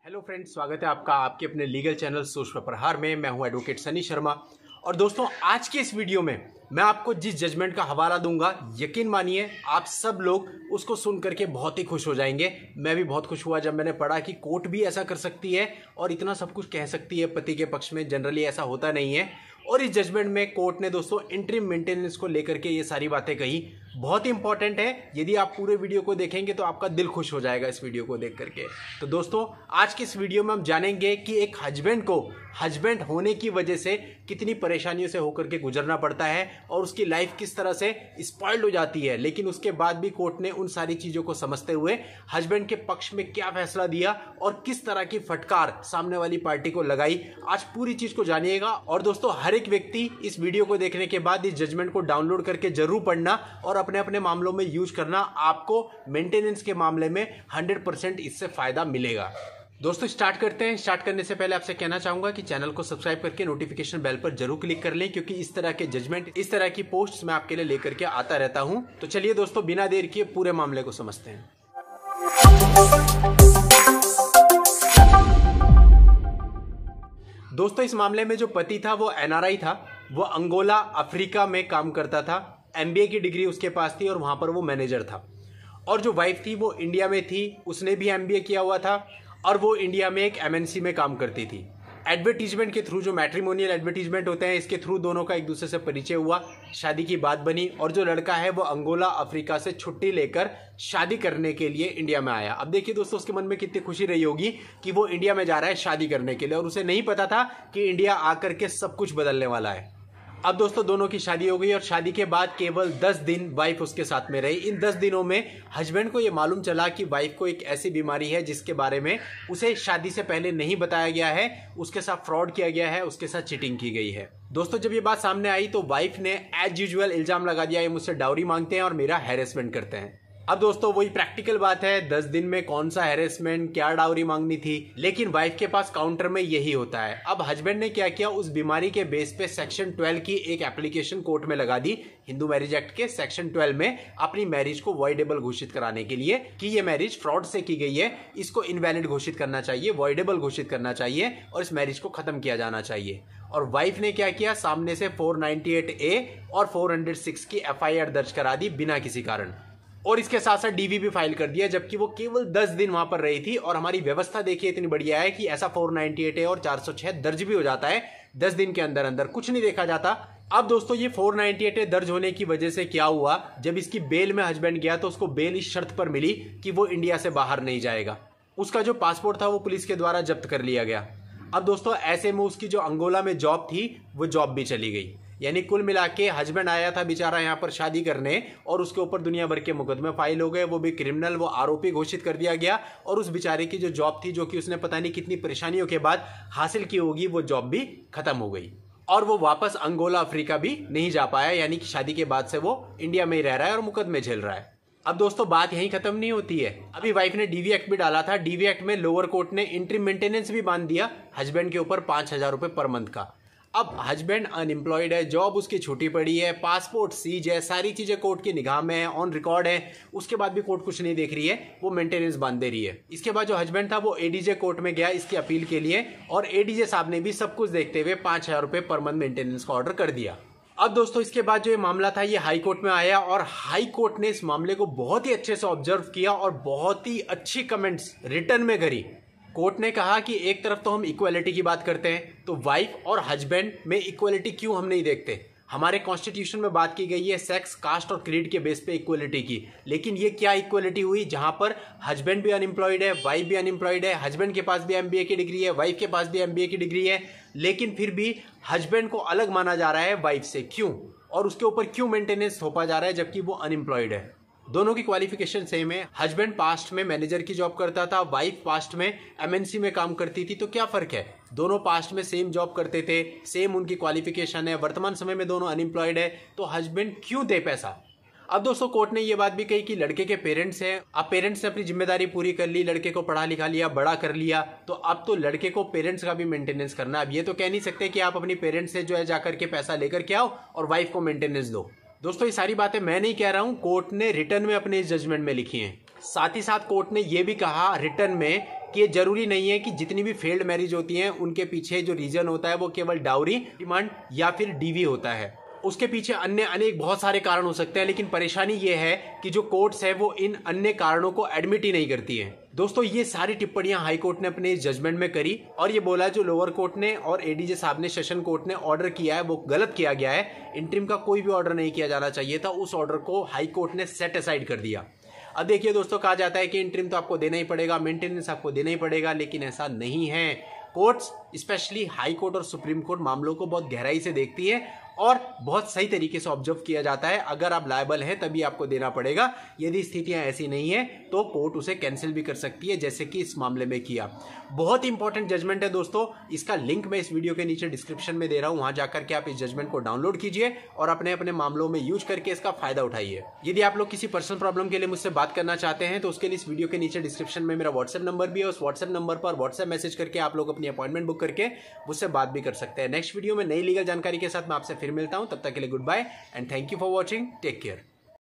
Hello friends, स्वागत है आपका आपके अपने लीगल चैनल सोच पर प्रहार में। मैं हूं एडवोकेट सनी शर्मा। और दोस्तों, आज के इस वीडियो में मैं आपको जिस जजमेंट का हवाला दूंगा, यकीन मानिए आप सब लोग उसको सुन करके बहुत ही खुश हो जाएंगे। मैं भी बहुत खुश हुआ जब मैंने पढ़ा कि कोर्ट भी ऐसा कर सकती है और इतना सब कुछ कह सकती है पति के पक्ष में। जनरली ऐसा होता नहीं है। और इस जजमेंट में कोर्ट ने दोस्तों इंटरिम मेंटेनेंस को लेकर के ये सारी बातें कही। बहुत ही इंपॉर्टेंट है। यदि आप पूरे वीडियो को देखेंगे तो आपका दिल खुश हो जाएगा इस वीडियो को देख करके। तो दोस्तों, आज के इस वीडियो में हम जानेंगे कि एक हस्बैंड को हस्बैंड होने की वजह से कितनी परेशानियों से होकर के गुजरना पड़ता है और उसकी लाइफ किस तरह से स्पॉइल्ड हो जाती है। लेकिन उसके बाद भी कोर्ट ने उन सारी चीजों को समझते हुए हस्बैंड के पक्ष में क्या फैसला दिया और किस तरह की फटकार सामने वाली पार्टी को लगाई। आज पूरी चीज को जानिएगा। और दोस्तों, हर एक व्यक्ति इस वीडियो को देखने के बाद इस जजमेंट को डाउनलोड करके जरूर पढ़ना और अपने अपने मामलों में यूज करना। आपको मेंटेनेंस के मामले में 100% इससे फायदा मिलेगा। दोस्तों, स्टार्ट करते हैं। स्टार्ट करने से पहले आपसे कहना चाहूंगा कि चैनल को सब्सक्राइब करके नोटिफिकेशन बेल पर जरूर क्लिक कर लें, क्योंकि इस तरह के जजमेंट, इस तरह की पोस्ट्स मैं आपके लिए लेकर के आता रहता हूं। तो चलिए दोस्तों, बिना देर किए पूरे मामले को समझते हैं। दोस्तों, इस मामले में जो पति था वो एनआरआई था। वो अंगोला अफ्रीका में काम करता था। एमबीए की डिग्री उसके पास थी और वहां पर वो मैनेजर था। और जो वाइफ थी वो इंडिया में थी। उसने भी एमबीए किया हुआ था और वो इंडिया में एक एमएनसी में काम करती थी। एडवर्टीजमेंट के थ्रू, जो मैट्रिमोनियल एडवर्टीजमेंट होते हैं, इसके थ्रू दोनों का एक दूसरे से परिचय हुआ, शादी की बात बनी और जो लड़का है वो अंगोला अफ्रीका से छुट्टी लेकर शादी करने के लिए इंडिया में आया। अब देखिए दोस्तों, उसके मन में कितनी खुशी रही होगी कि वो इंडिया में जा रहा है शादी करने के लिए और उसे नहीं पता था कि इंडिया आकर के सब कुछ बदलने वाला है। अब दोस्तों, दोनों की शादी हो गई और शादी के बाद केवल 10 दिन वाइफ उसके साथ में रही। इन 10 दिनों में हस्बैंड को यह मालूम चला कि वाइफ को एक ऐसी बीमारी है जिसके बारे में उसे शादी से पहले नहीं बताया गया है। उसके साथ फ्रॉड किया गया है, उसके साथ चीटिंग की गई है। दोस्तों, जब ये बात सामने आई तो वाइफ ने एज यूजुअल इल्जाम लगा दिया, ये मुझसे डाउरी मांगते हैं और मेरा हैरेसमेंट करते हैं। अब दोस्तों, वही प्रैक्टिकल बात है, 10 दिन में कौन सा हैरेसमेंट, क्या डाउरी मांगनी थी। लेकिन वाइफ के पास काउंटर में यही होता है। अब हस्बैंड ने क्या किया, उस बीमारी के बेस पे सेक्शन 12 की एक एप्लीकेशन कोर्ट में लगा दी, हिंदू मैरिज एक्ट के सेक्शन 12 में, अपनी मैरिज को वॉइडेबल घोषित कराने के लिए कि ये मैरिज फ्रॉड से की गई है, इसको इनवैलिड घोषित करना चाहिए, वॉइडेबल घोषित करना चाहिए और इस मैरिज को खत्म किया जाना चाहिए। और वाइफ ने क्या किया, सामने से 498A और 406 की एफआईआर दर्ज करा दी बिना किसी कारण। और इसके साथ साथ डीवी भी फाइल कर दिया, जबकि वो केवल 10 दिन वहां पर रही थी। और हमारी व्यवस्था देखिए इतनी बढ़िया है कि ऐसा 498A और 406 दर्ज भी हो जाता है 10 दिन के अंदर अंदर, कुछ नहीं देखा जाता। अब दोस्तों, ये 498A दर्ज होने की वजह से क्या हुआ, जब इसकी बेल में हस्बैंड गया तो उसको बेल इस शर्त पर मिली कि वो इंडिया से बाहर नहीं जाएगा। उसका जो पासपोर्ट था वो पुलिस के द्वारा जब्त कर लिया गया। अब दोस्तों, ऐसे में उसकी जो अंगोला में जॉब थी वो जॉब भी चली गई। यानी कुल मिला के हस्बैंड आया था बेचारा यहाँ पर शादी करने और उसके ऊपर दुनिया भर के मुकदमे फाइल हो गए। वो भी क्रिमिनल, वो आरोपी घोषित कर दिया गया। और उस बेचारे की जो जॉब थी, जो कि उसने पता नहीं कितनी परेशानियों के बाद हासिल की होगी, वो जॉब भी खत्म हो गई और वो वापस अंगोला अफ्रीका भी नहीं जा पाया। यानी कि शादी के बाद से वो इंडिया में ही रह रहा है और मुकदमे झेल रहा है। अब दोस्तों, बात यहीं खत्म नहीं होती है। अभी वाइफ ने डीवी एक्ट भी डाला था। डीवी एक्ट में लोअर कोर्ट ने इंटरिम मेंटेनेंस भी बांध दिया हस्बैंड के ऊपर 5,000 रुपए पर मंथ का। अब हस्बैंड अनएम्प्लॉयड है, जॉब उसकी छूटी पड़ी है, पासपोर्ट सीज है, सारी चीजें कोर्ट की निगाह में है, ऑन रिकॉर्ड है। उसके बाद भी कोर्ट कुछ नहीं देख रही है, वो मेंटेनेंस बांध दे रही है। इसके बाद जो हस्बैंड था वो एडीजे कोर्ट में गया इसकी अपील के लिए और एडीजे साहब ने भी सब कुछ देखते हुए 5,000 रुपए पर मंथ मेंटेनेंस का ऑर्डर कर दिया। अब दोस्तों, इसके बाद जो ये मामला था ये हाई कोर्ट में आया और हाई कोर्ट ने इस मामले को बहुत ही अच्छे से ऑब्जर्व किया और बहुत ही अच्छी कमेंट्स रिटर्न में करी। कोर्ट ने कहा कि एक तरफ तो हम इक्वालिटी की बात करते हैं, तो वाइफ और हस्बैंड में इक्वालिटी क्यों हम नहीं देखते। हमारे कॉन्स्टिट्यूशन में बात की गई है सेक्स, कास्ट और क्रीड के बेस पे इक्वालिटी की। लेकिन ये क्या इक्वालिटी हुई, जहां पर हस्बैंड भी अनएम्प्लॉयड है, वाइफ भी अनएम्प्लॉयड है, हस्बैंड के पास भी एमबीए की डिग्री है, वाइफ के पास भी एमबीए की डिग्री है, लेकिन फिर भी हस्बैंड को अलग माना जा रहा है वाइफ से। क्यों और उसके ऊपर क्यों मेंटेनेंस थोपा जा रहा है, जबकि वो अनएम्प्लॉयड है। दोनों की क्वालिफिकेशन सेम है। हस्बैंड पास्ट में मैनेजर की जॉब करता था, वाइफ पास्ट में एमएनसी में काम करती थी। तो क्या फर्क है, दोनों पास्ट में सेम जॉब करते थे, सेम उनकी क्वालिफिकेशन है, वर्तमान समय में दोनों अनएम्प्लॉयड है, तो हस्बैंड क्यों दे पैसा। अब दोस्तों, कोर्ट ने यह बात भी कही कि लड़के के पेरेंट्स हैं। अब पेरेंट्स ने अपनी जिम्मेदारी पूरी कर ली, लड़के को पढ़ा लिखा लिया, बड़ा कर लिया, तो अब तो लड़के को पेरेंट्स का भी मेंटेनेंस करना। अब ये तो कह नहीं सकते कि आप अपनी पेरेंट्स से जो है जाकर के पैसा लेकर के आओ और वाइफ को मेंटेनेंस दो। दोस्तों, ये सारी बातें मैं नहीं कह रहा हूं, कोर्ट ने रिटर्न में अपने इस जजमेंट में लिखी हैं। साथ ही साथ कोर्ट ने यह भी कहा रिटर्न में कि ये जरूरी नहीं है कि जितनी भी फेल्ड मैरिज होती हैं उनके पीछे जो रीजन होता है वो केवल डाउरी डिमांड या फिर डीवी होता है। उसके पीछे अन्य अनेक बहुत सारे कारण हो सकते हैं, लेकिन परेशानी ये है कि जो कोर्ट्स है वो इन अन्य कारणों को एडमिट ही नहीं करती हैं। दोस्तों, ये सारी टिप्पणियां हाई कोर्ट ने अपने जजमेंट में करी और ये बोला जो लोअर कोर्ट ने और एडीजे साहब ने सेशन कोर्ट ने ऑर्डर किया है वो गलत किया गया है। इंटरिम का कोई भी ऑर्डर नहीं किया जाना चाहिए था, उस ऑर्डर को हाई कोर्ट ने सेट असाइड कर दिया। अब देखिए दोस्तों, कहा जाता है कि इंटरिम तो आपको देना ही पड़ेगा, मेंटेनेंस आपको देना ही पड़ेगा, लेकिन ऐसा नहीं है। कोर्ट्स स्पेशली हाई कोर्ट और सुप्रीम कोर्ट मामलों को बहुत गहराई से देखती है और बहुत सही तरीके से ऑब्जर्व किया जाता है। अगर आप लायबल हैं तभी आपको देना पड़ेगा, यदि स्थितियां ऐसी नहीं है तो कोर्ट उसे कैंसिल भी कर सकती है, जैसे कि इस मामले में किया। बहुत इंपॉर्टेंट जजमेंट है दोस्तों, इसका लिंक मैं इस वीडियो के नीचे डिस्क्रिप्शन में दे रहा हूं, वहां जाकर के आप इस जजमेंट को डाउनलोड कीजिए और अपने अपने मामलों में यूज करके इसका फायदा उठाइए। यदि आप लोग किसी पर्सनल प्रॉब्लम के लिए मुझसे बात करना चाहते हैं तो उसके लिए इस वीडियो के नीचे डिस्क्रिप्शन में मेरा व्हाट्सएप नंबर भी है, उस व्हाट्सएप नंबर पर व्हाट्सएप मैसेज करके आप लोग अपनी अपॉइंटमेंट बुक करके मुझसे बात भी कर सकते हैं। नेक्स्ट वीडियो में नई लीगल जानकारी के साथ मैं आपसे फिर मिलता हूं, तब तक के लिए good bye and thank you for watching. Take care.